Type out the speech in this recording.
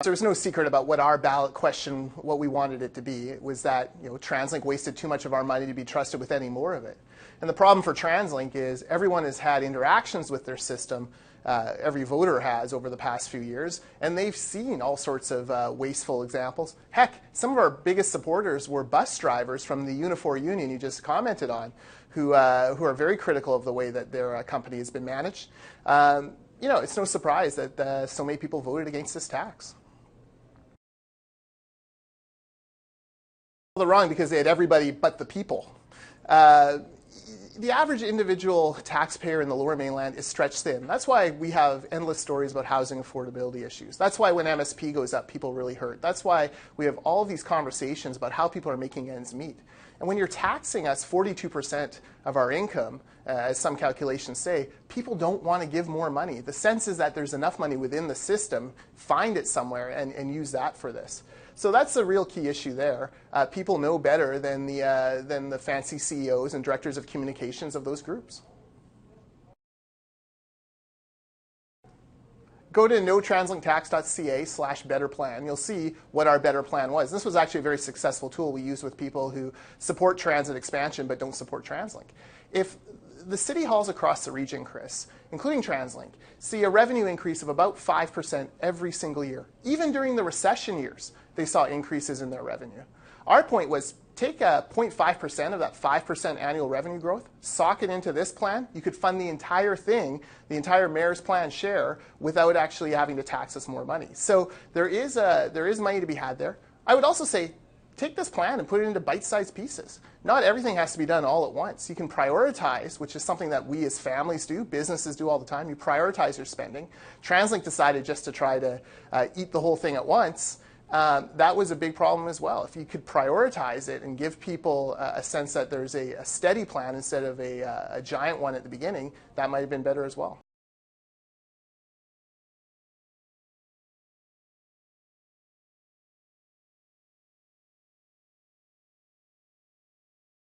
There was no secret about what our ballot question, what we wanted it to be. It was that TransLink wasted too much of our money to be trusted with any more of it. And the problem for TransLink is everyone has had interactions with their system, every voter has over the past few years, and they've seen all sorts of wasteful examples. Heck, some of our biggest supporters were bus drivers from the Unifor union you just commented on, who are very critical of the way that their company has been managed. It's no surprise that so many people voted against this tax. They're wrong because they had everybody but the people. The average individual taxpayer in the Lower Mainland is stretched thin. That's why we have endless stories about housing affordability issues. That's why when MSP goes up, people really hurt. That's why we have all of these conversations about how people are making ends meet. And when you're taxing us 42% of our income, as some calculations say, people don't want to give more money. The sense is that there's enough money within the system, find it somewhere and use that for this. So that's the real key issue there. People know better than the fancy CEOs and directors of communications of those groups. Go to notranslinktax.ca/betterplan. You'll see what our better plan was. This was actually a very successful tool we used with people who support transit expansion but don't support TransLink. If the city halls across the region, Chris, including TransLink, see a revenue increase of about 5% every single year. Even during the recession years, they saw increases in their revenue. Our point was take 0.5% of that 5% annual revenue growth, sock it into this plan. You could fund the entire thing, the entire mayor's plan share, without actually having to tax us more money. So there is money to be had there. I would also say, take this plan and put it into bite-sized pieces. Not everything has to be done all at once. You can prioritize, which is something that we as families do, businesses do all the time. You prioritize your spending. TransLink decided just to try to eat the whole thing at once. That was a big problem as well. If you could prioritize it and give people a sense that there's a steady plan instead of a giant one at the beginning, that might have been better as well.